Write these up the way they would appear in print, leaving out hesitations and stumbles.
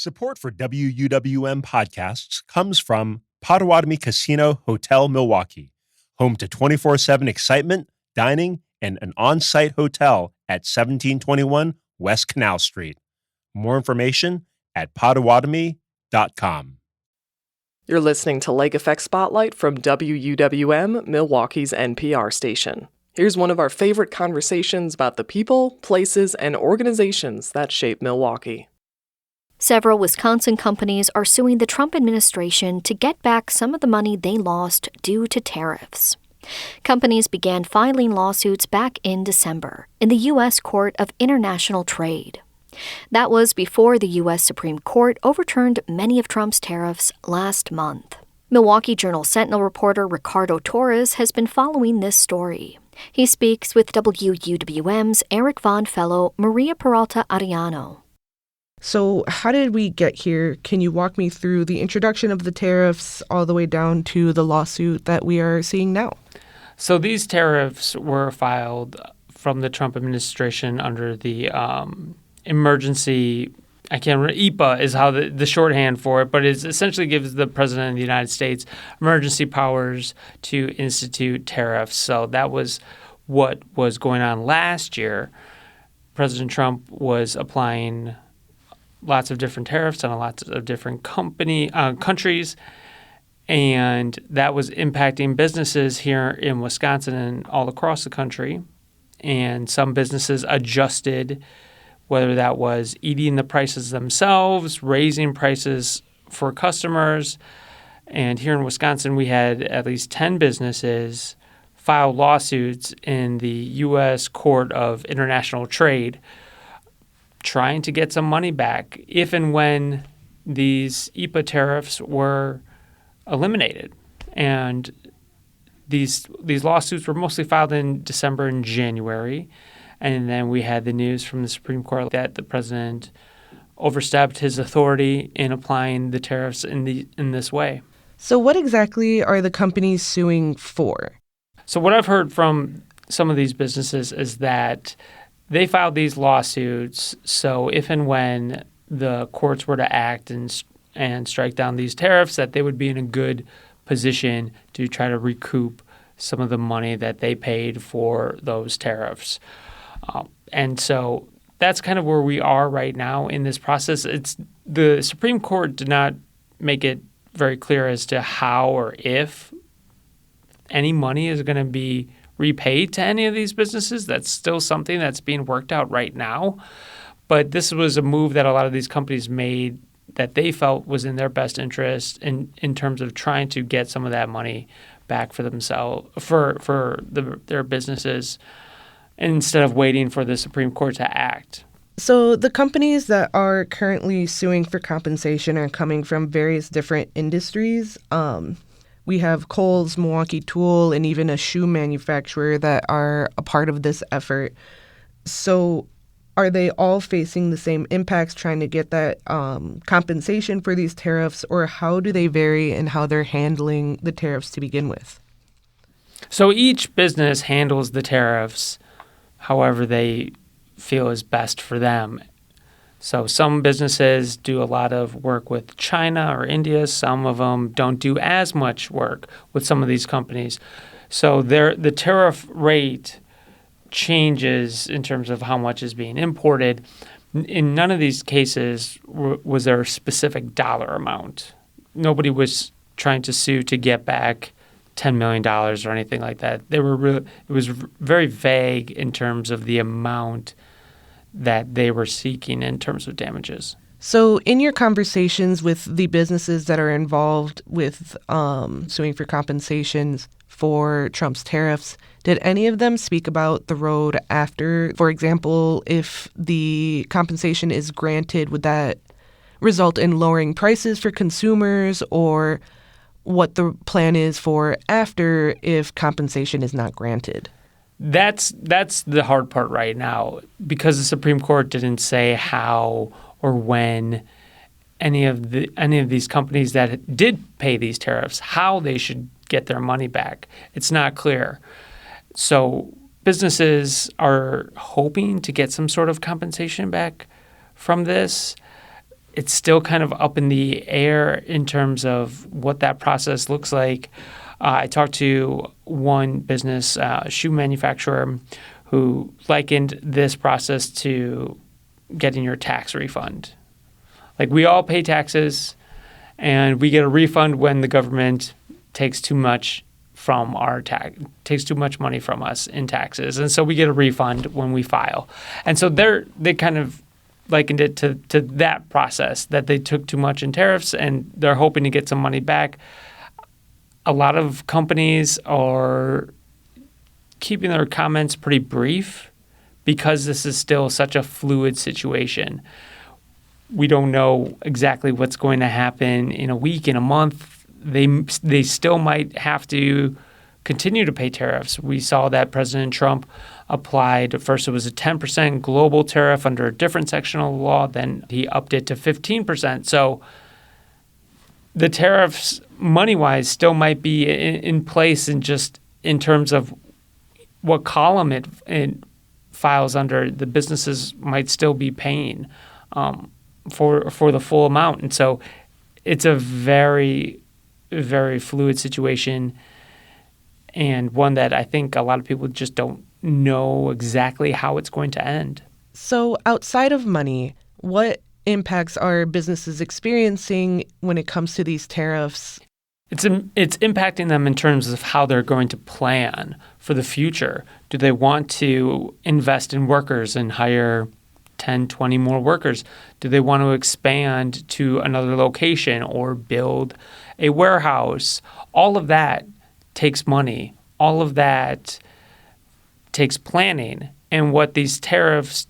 Support for WUWM podcasts comes from Potawatomi Casino Hotel Milwaukee, home to 24/7 excitement, dining, and an on-site hotel at 1721 West Canal Street. More information at potawatomi.com. You're listening to Lake Effect Spotlight from WUWM, Milwaukee's NPR station. Here's one of our favorite conversations about the people, places, and organizations that shape Milwaukee. Several Wisconsin companies are suing the Trump administration to get back some of the money they lost due to tariffs. Companies began filing lawsuits back in December in the U.S. Court of International Trade. That was before the U.S. Supreme Court overturned many of Trump's tariffs last month. Milwaukee Journal Sentinel reporter Ricardo Torres has been following this story. He speaks with WUWM's Eric Vaughn fellow Maria Peralta-Arellano. So how did we get here? Can you walk me through the introduction of the tariffs all the way down to the lawsuit that we are seeing now? So these tariffs were filed from the Trump administration under the emergency, EPA is how the shorthand for it, but it essentially gives the president of the United States emergency powers to institute tariffs. So that was what was going on last year. President Trump was applying lots of different tariffs on lots of different countries, and that was impacting businesses here in Wisconsin and all across the country. And some businesses adjusted, whether that was eating the prices themselves, raising prices for customers. And here in Wisconsin, we had at least 10 businesses file lawsuits in the U.S. Court of International Trade trying to get some money back if and when these EPA tariffs were eliminated. And these lawsuits were mostly filed in December and January. And then we had the news from the Supreme Court that the president overstepped his authority in applying the tariffs in this way. So what exactly are the companies suing for? So what I've heard from some of these businesses is that they filed these lawsuits so if and when the courts were to act and strike down these tariffs, that they would be in a good position to try to recoup some of the money that they paid for those tariffs. And so that's kind of where we are right now in this process. The Supreme Court did not make it very clear as to how or if any money is going to be repaid to any of these businesses. That's still something that's being worked out right now. But this was a move that a lot of these companies made that they felt was in their best interest in terms of trying to get some of that money back for themselves, for their businesses, instead of waiting for the Supreme Court to act. So the companies that are currently suing for compensation are coming from various different industries. We have Kohl's, Milwaukee Tool, and even a shoe manufacturer that are a part of this effort. So are they all facing the same impacts trying to get that compensation for these tariffs, or how do they vary in how they're handling the tariffs to begin with? So each business handles the tariffs however they feel is best for them. So some businesses do a lot of work with China or India. Some of them don't do as much work with some of these companies. So the tariff rate changes in terms of how much is being imported. In none of these cases was there a specific dollar amount. Nobody was trying to sue to get back $10 million or anything like that. It was very vague in terms of the amount that they were seeking in terms of damages. So in your conversations with the businesses that are involved with suing for compensations for Trump's tariffs, did any of them speak about the road after? For example, if the compensation is granted, would that result in lowering prices for consumers, or what the plan is for after if compensation is not granted? That's the hard part right now, because the Supreme Court didn't say how or when any of these companies that did pay these tariffs, how they should get their money back. It's not clear. So businesses are hoping to get some sort of compensation back from this. it's still kind of up in the air in terms of what that process looks like. I talked to one business, shoe manufacturer, who likened this process to getting your tax refund. Like, we all pay taxes, and we get a refund when the government takes too much from our takes too much money from us in taxes, and so we get a refund when we file. And so they kind of likened it to that process, that they took too much in tariffs and they're hoping to get some money back. A lot of companies are keeping their comments pretty brief because this is still such a fluid situation. We don't know exactly what's going to happen in a week, in a month. They still might have to continue to pay tariffs. We saw that President Trump applied, first it was a 10% global tariff under a different section of the law, then he upped it to 15%. So the tariffs, money-wise, still might be in place, and just in terms of what column it files under, the businesses might still be paying for the full amount. And so it's a very, very fluid situation, and one that I think a lot of people just don't know exactly how it's going to end. So outside of money, what impacts are businesses experiencing when it comes to these tariffs? It's impacting them in terms of how they're going to plan for the future. Do they want to invest in workers and hire 10, 20 more workers? Do they want to expand to another location or build a warehouse? All of that takes money. All of that takes planning. And what these tariffs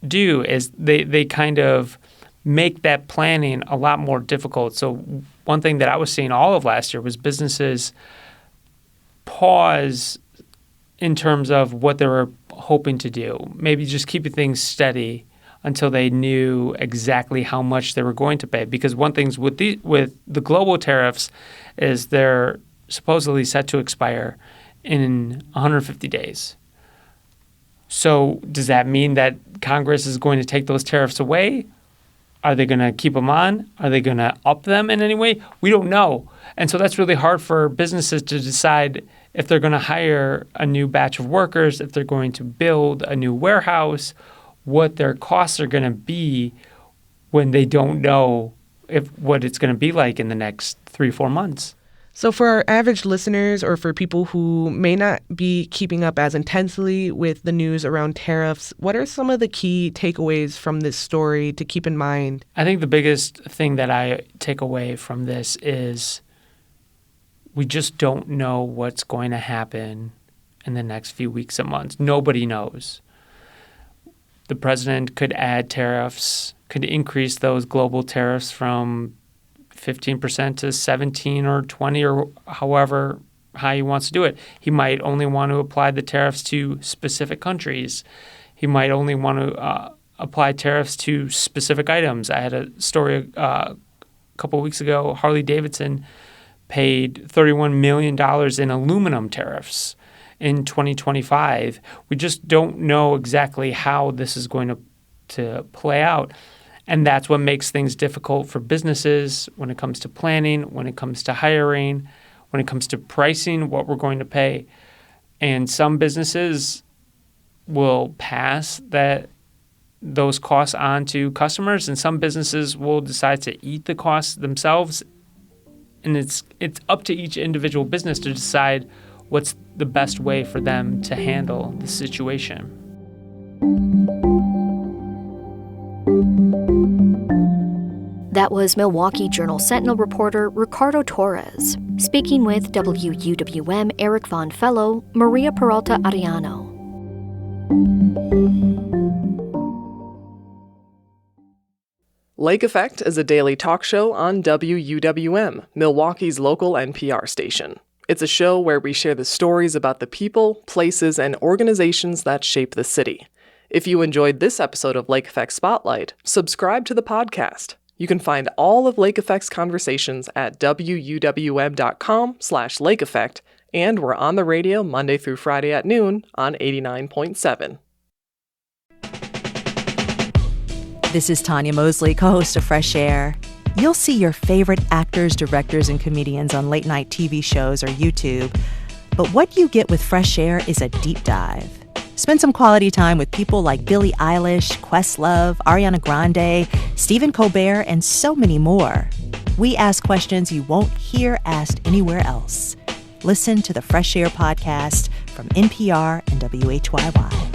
do is they kind of make that planning a lot more difficult. So one thing that I was seeing all of last year was businesses pause in terms of what they were hoping to do, maybe just keeping things steady until they knew exactly how much they were going to pay. Because one thing with the global tariffs is they're supposedly set to expire in 150 days. So does that mean that Congress is going to take those tariffs away? Are they going to keep them on? Are they going to up them in any way? We don't know. And so that's really hard for businesses to decide if they're going to hire a new batch of workers, if they're going to build a new warehouse, what their costs are going to be when they don't know what it's going to be like in the next 3-4 months. So for our average listeners, or for people who may not be keeping up as intensely with the news around tariffs, what are some of the key takeaways from this story to keep in mind? I think the biggest thing that I take away from this is we just don't know what's going to happen in the next few weeks and months. Nobody knows. The president could add tariffs, could increase those global tariffs from 15% to 17 or 20 or however high he wants to do it. He might only want to apply the tariffs to specific countries. He might only want to apply tariffs to specific items. I had a story a couple of weeks ago. Harley-Davidson paid $31 million in aluminum tariffs in 2025. We just don't know exactly how this is going to play out. And that's what makes things difficult for businesses when it comes to planning, when it comes to hiring, when it comes to pricing what we're going to pay. And some businesses will pass those costs on to customers, and some businesses will decide to eat the costs themselves. And it's up to each individual business to decide what's the best way for them to handle the situation. That was Milwaukee Journal Sentinel reporter Ricardo Torres, speaking with WUWM Eric Von Fellow, Maria Peralta-Arellano. Lake Effect is a daily talk show on WUWM, Milwaukee's local NPR station. It's a show where we share the stories about the people, places, and organizations that shape the city. If you enjoyed this episode of Lake Effect Spotlight, subscribe to the podcast. You can find all of Lake Effect's conversations at WUWM.com/Lake Effect, and we're on the radio Monday through Friday at noon on 89.7. This is Tanya Mosley, co-host of Fresh Air. You'll see your favorite actors, directors, and comedians on late-night TV shows or YouTube. But what you get with Fresh Air is a deep dive. Spend some quality time with people like Billie Eilish, Questlove, Ariana Grande, Stephen Colbert, and so many more. We ask questions you won't hear asked anywhere else. Listen to the Fresh Air podcast from NPR and WHYY.